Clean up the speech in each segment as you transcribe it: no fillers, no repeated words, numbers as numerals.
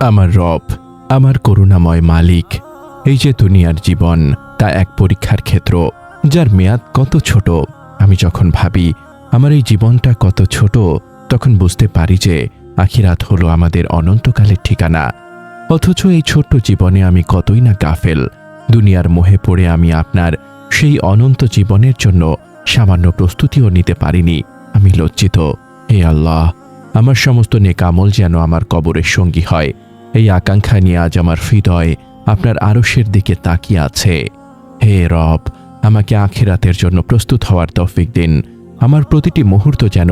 আমার রব, আমার করুণাময় মালিক, এই যে দুনিয়ার জীবন তা এক পরীক্ষার ক্ষেত্র, যার মেয়াদ কত ছোট। আমি যখন ভাবি আমার এই জীবনটা কত ছোট, তখন বুঝতে পারি যে আখিরাত হলো আমাদের অনন্তকালের ঠিকানা। অথচ এই ছোট্ট জীবনে আমি কতই না গাফেল। দুনিয়ার মোহে পড়ে আমি আপনার সেই অনন্ত জীবনের জন্য সামান্য প্রস্তুতিও নিতে পারিনি। আমি লজ্জিত। হে আল্লাহ, আমার সমস্ত নেক আমল যেন আমার কবরের সঙ্গী হয়, এই আকাঙ্ক্ষা নিয়ে আজ আমার হৃদয় আপনার আরশের দিকে তাকিয়ে আছে। হে রব, আমাকে আখিরাতের জন্য প্রস্তুত হওয়ার তৌফিক দিন। আমার প্রতিটি মুহূর্ত যেন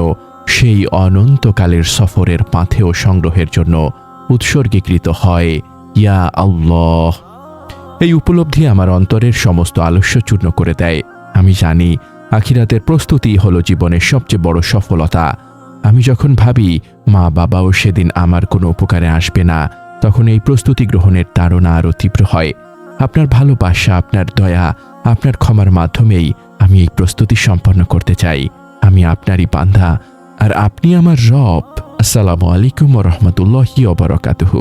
সেই অনন্তকালের সফরের পাথেয় সংগ্রহের জন্য উৎসর্গীকৃত হয়। ইয়া আল্লাহ। এই উপলব্ধি আমার অন্তরের সমস্ত আলস্য চূর্ণ করে দেয়। আমি জানি আখিরাতের প্রস্তুতি হলো জীবনের সবচেয়ে বড় সফলতা। আমি যখন ভাবি মা বাবাও সেদিন আমার কোনো উপকারে আসবে না, তখন এই প্রস্তুতি গ্রহণের তাড়না আরও তীব্র হয়। আপনার ভালোবাসা, আপনার দয়া, আপনার ক্ষমার মাধ্যমেই আমি এই প্রস্তুতি সম্পন্ন করতে চাই। আমি আপনারই বান্দা, আর আপনি আমার রব। আসসালামু আলাইকুম ওয়া রাহমাতুল্লাহি ওয়া বারাকাতুহু।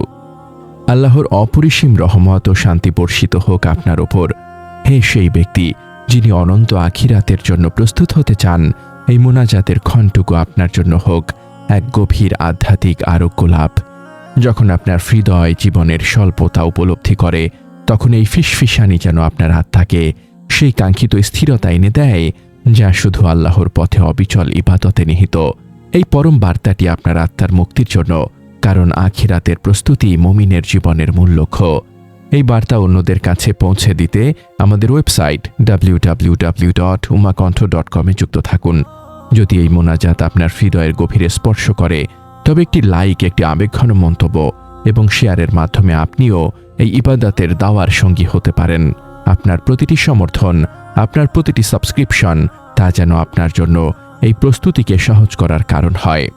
আল্লাহর অপরিসীম রহমত ও শান্তি বর্ষিত হোক আপনার ওপর। হে সেই ব্যক্তি যিনি অনন্ত আখিরাতের জন্য প্রস্তুত হতে চান, এই মোনাজাতের ক্ষণটুকু আপনার জন্য হোক এক গভীর আধ্যাত্মিক আরোগ্য লাভ। যখন আপনার হৃদয় জীবনের স্বল্পতা উপলব্ধি করে, তখন এই ফিসফিসানি যেন আপনার আত্মাকে সেই কাঙ্ক্ষিত স্থিরতা এনে দেয়, যা শুধু আল্লাহর পথে অবিচল ইবাদতে নিহিত। এই পরম বার্তাটি আপনার আত্মার মুক্তির জন্য, কারণ আখিরাতের প্রস্তুতি মুমিনের জীবনের মূল লক্ষ্য। এই বার্তা অন্যদের কাছে পৌঁছে দিতে আমাদের ওয়েবসাইট www.umakonth.com এ যুক্ত থাকুন। যদি এই মোনাজাত আপনার হৃদয়ের গভীরে স্পর্শ করে, তবে একটি লাইক, একটি আবেগঘন মন্তব্য এবং শেয়ারের মাধ্যমে আপনিও এই ইবাদতের দাওয়ার সঙ্গী হতে পারেন। আপনার প্রতিটি সমর্থন, আপনার প্রতিটি সাবস্ক্রিপশন, তা যেন আপনার জন্য এই প্রস্তুতিকে সহজ করার কারণ হয়।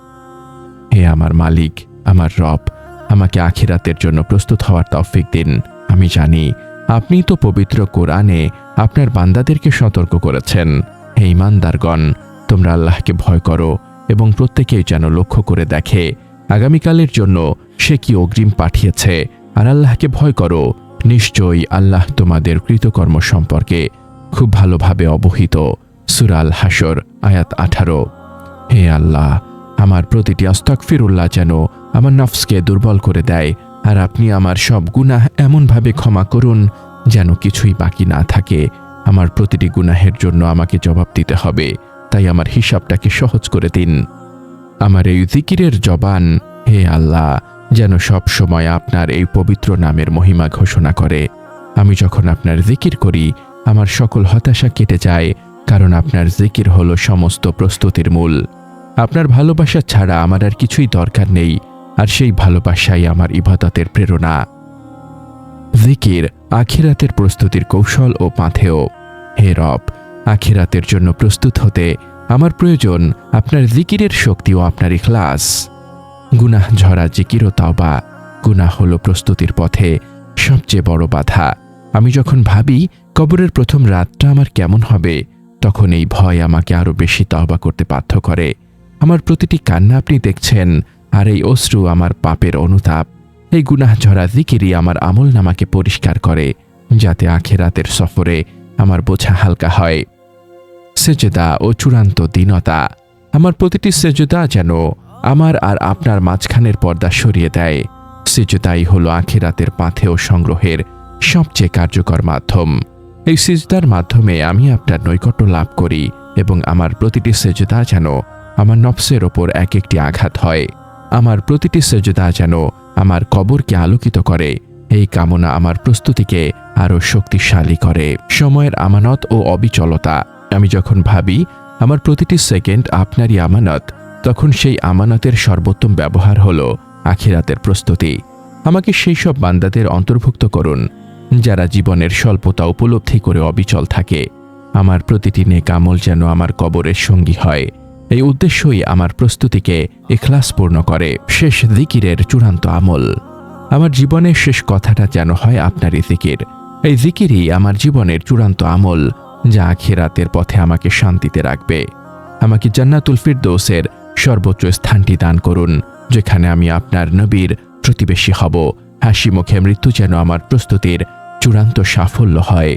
হে আমার মালিক, আমার রব, আমাকে আখিরাতের জন্য প্রস্তুত হওয়ার তৌফিক দিন। আমি জানি আপনি তো পবিত্র কোরআনে আপনার বান্দাদেরকে সতর্ক করেছেন, হে ঈমানদারগণ, তোমরা আল্লাহকে ভয় করো এবং প্রত্যেকেই যেন লক্ষ্য করে দেখে আগামীকালের জন্য সে কি অগ্রিম পাঠিয়েছে, আর আল্লাহকে ভয় করো, নিশ্চয়ই আল্লাহ তোমাদের কৃতকর্ম সম্পর্কে খুব ভালোভাবে অবহিত। সূরা আল হাশর আয়াত 18। হে আল্লাহ, আমার প্রতিটি আস্তাগফিরুল্লাহ যেন আমার নফসকে দুর্বল করে দেয়, আর আপনি আমার সব গুনাহ এমনভাবে ক্ষমা করুন যেন কিছুই বাকি না থাকে। আমার প্রতিটি গুনাহের জন্য আমাকে জবাব দিতে হবে, তাই আমার হিসাবটাকে সহজ করে দিন। আমার এই জিকিরের জবান, হে আল্লাহ, যেন সব সময় আপনার এই পবিত্র নামের মহিমা ঘোষণা করে। আমি যখন আপনার জিকির করি, আমার সকল হতাশা কেটে যায়, কারণ আপনার জিকির হলো সমস্ত প্রস্তুতির মূল। আপনার ভালোবাসা ছাড়া আমার আর কিছুই দরকার নেই, আর সেই ভালোবাসাই আমার ইবাদতের প্রেরণা। জিকির আখিরাতের প্রস্তুতির কৌশল ও পাথেয়। হে রব, আখিরাতের জন্য প্রস্তুত হতে আমার প্রয়োজন আপনার জিকিরের শক্তি ও আপনার ইখলাস। গুনাহ ঝরা জিকির ও তাওবা। গুনাহ হলো প্রস্তুতির পথে সবচেয়ে বড় বাধা। আমি যখন ভাবি কবরের প্রথম রাতটা আমার কেমন হবে, তখন এই ভয় আমাকে আরো বেশি তাওবা করতে বাধ্য করে। আমার প্রতিটি কান্না আপনি দেখছেন, আর এই অশ্রু আমার পাপের অনুতাপ। এই গুনাহ ঝরা জিকিরই আমার আমলনামাকে পরিষ্কার করে, যাতে আখিরাতের সফরে আমার বোঝা হালকা হয়। সেজদা ও চূড়ান্ত দীনতা। আমার প্রতিটি সেজদা যেন আমার আর আপনার মাঝখানের পর্দা সরিয়ে দেয়। সেজদাই হলো আখিরাতের পাথেয় সংগ্রহের সবচেয়ে কার্যকর মাধ্যম। এই সিজদার মাধ্যমে আমি আপনার নৈকট্য লাভ করি, এবং আমার প্রতিটি সেজদা যেন আমার নফসের ওপর এক একটি আঘাত হয়। আমার প্রতিটি সেজদা যেন আমার কবরকে আলোকিত করে। এই কামনা আমার প্রস্তুতিকে আরও শক্তিশালী করে। সময়ের আমানত ও অবিচলতা। আমি যখন ভাবি আমার প্রতিটি সেকেন্ড আপনারই আমানত, তখন সেই আমানতের সর্বোত্তম ব্যবহার হলো আখিরাতের প্রস্তুতি। আমাকে সেই সব বান্দাদের অন্তর্ভুক্ত করুন যারা জীবনের স্বল্পতা উপলব্ধি করে অবিচল থাকে। আমার প্রতিটি নেক আমল যেন আমার কবরের সঙ্গী হয়। এই উদ্দেশ্যই আমার প্রস্তুতিকে ইখলাসপূর্ণ করে। শেষ জিকিরের চূড়ান্ত আমল। আমার জীবনের শেষ কথাটা যেন হয় আপনারই জিকির। এই জিকিরই আমার জীবনের চূড়ান্ত আমল, যা আখিরাতের পথে আমাকে শান্তিতে রাখবে। আমাকে জান্নাতুল ফিরদৌসের সর্বোচ্চ স্থানটি দান করুন, যেখানে আমি আপনার নবীর প্রতিবেশী হব। হাসি মুখে মৃত্যু যেন আমার প্রস্তুতির চূড়ান্ত সাফল্য হয়।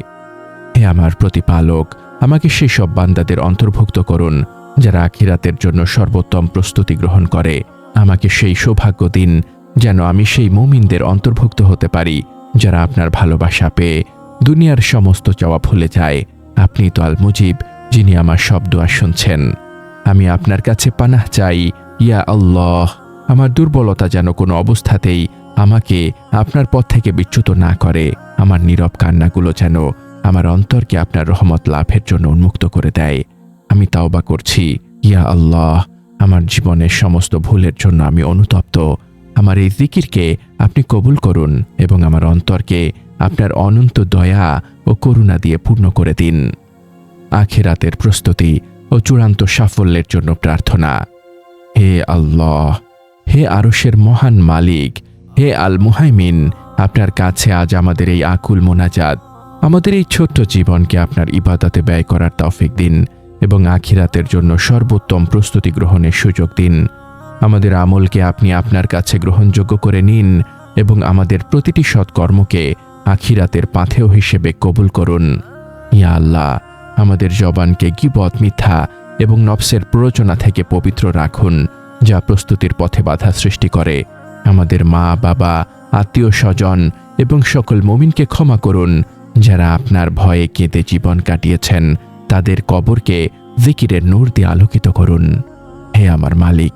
হে আমার প্রতিপালক, আমাকে সেই সব বান্দাদের অন্তর্ভুক্ত করুন যারা আখিরাতের জন্য সর্বোত্তম প্রস্তুতি গ্রহণ করে। আমাকে সেই সৌভাগ্য দিন যেন আমি সেই মুমিনদের অন্তর্ভুক্ত হতে পারি যারা আপনার ভালোবাসা পেয়ে দুনিয়ার সমস্ত চাওয়া ভুলে যায়। আপনি তো আল মুজিব, যিনি আমার সব দোয়া শুনছেন। আমি আপনার কাছে পানাহ চাই, ইয়া আল্লাহ। আমার দুর্বলতা যেন কোনো অবস্থাতেই আমাকে আপনার পথ থেকে বিচ্যুত না করে। আমার নীরব কান্নাগুলো যেন আমার অন্তরকে আপনার রহমত লাভের জন্য উন্মুক্ত করে দেয়। আমি তাওবা করছি, ইয়া আল্লাহ। আমার জীবনের সমস্ত ভুলের জন্য আমি অনুতপ্ত। আমার এই জিকিরকে আপনি কবুল করুন এবং আমার অন্তরকে আপনার অনন্ত দয়া ও করুণা দিয়ে পূর্ণ করে দিন। আখিরাতের প্রস্তুতি ও চূড়ান্ত সাফল্যের জন্য প্রার্থনা। হে আল্লাহ, হে আরশের মহান মালিক, হে আল মুহাইমিন, আপনার কাছে আজ আমাদের এই আকুল মোনাজাত। আমাদের এই ছোট্ট জীবনকে আপনার ইবাদতে ব্যয় করার তৌফিক দিন এবং আখিরাতের জন্য সর্বোত্তম প্রস্তুতি গ্রহণের সুযোগ দিন। আমাদের আমলকে আপনি আপনার কাছে গ্রহণযোগ্য করে নিন এবং আমাদের প্রতিটি সৎকর্মকে আখিরাতের পাথেয় হিসেবে কবুল করুন। ইয়া আল্লাহ, আমাদের জবানকে গীবত, মিথ্যা এবং নফসের প্ররোচনা থেকে পবিত্র রাখুন, যা প্রস্তুতির পথে বাধা সৃষ্টি করে। আমাদের মা, বাবা, আত্মীয় স্বজন এবং সকল মুমিনকে ক্ষমা করুন যারা আপনার ভয়ে কেঁদে জীবন কাটিয়েছেন। তাদের কবরকে জিকিরের নূর দিয়ে আলোকিত করুন। হে আমার মালিক,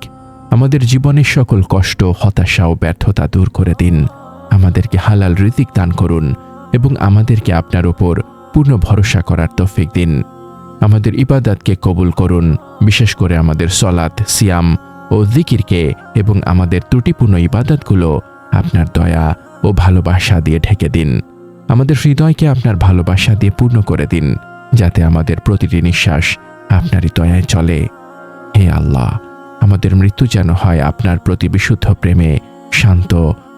আমাদের জীবনের সকল কষ্ট, হতাশা ও ব্যর্থতা দূর করে দিন। আমাদেরকে হালাল রিজিক দান করুন এবং আমাদেরকে আপনার উপর পূর্ণ ভরসা করার তৌফিক দিন। আমাদের ইবাদতকে কবুল করুন, বিশেষ করে আমাদের সলাত, সিয়াম ও জিকিরকে, এবং আমাদের ত্রুটিপূর্ণ ইবাদতগুলো আপনার দয়া ও ভালোবাসা দিয়ে ঢেকে দিন। আমাদের হৃদয়কে আপনার ভালোবাসা দিয়ে পূর্ণ করে দিন, যাতে আমাদের প্রতিটি নিঃশ্বাস আপনারই দয়ায় চলে। হে আল্লাহ, আমাদের মৃত্যু যেন হয় আপনার প্রতি বিশুদ্ধ প্রেমে, শান্ত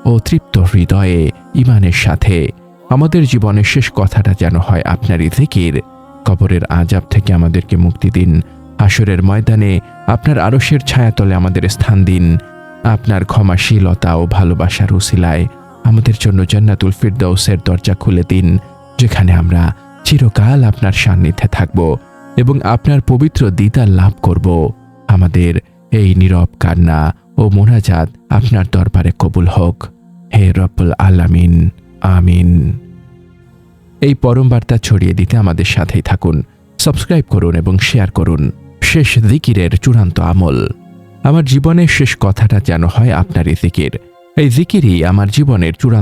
ও তৃপ্ত হৃদয়ে, ঈমানের সাথে। আমাদের জীবনের শেষ কথাটা যেন হয় আপনারই জিকির। কবরের আযাব থেকে আমাদেরকে মুক্তি দিন। হাসরের ময়দানে আপনার আরশের ছায়াতলে আমাদের স্থান দিন। আপনার ক্ষমাশীলতা ও ভালোবাসার উসিলায় আমাদের জন্য জান্নাতুল ফিরদাউসের দরজা খুলে দিন, যেখানে আমরা চিরকাল আপনার সান্নিধ্যে থাকব এবং আপনার পবিত্র দিদার লাভ করব। আমাদের এই নীরব কান্না ও মোনাজাত আপনার দরবারে কবুল হোক। হে রব্বুল আলামিন, আমিন। এই পরম বার্তা ছড়িয়ে দিতে আমাদের সাথেই থাকুন। সাবস্ক্রাইব করুন এবং শেয়ার করুন। শেষ জিকিরের চূড়ান্ত আমল। আমার জীবনের শেষ কথাটা যেন হয় আপনারই জিকির। এই জিকিরই আমার জীবনের চূড়ান্ত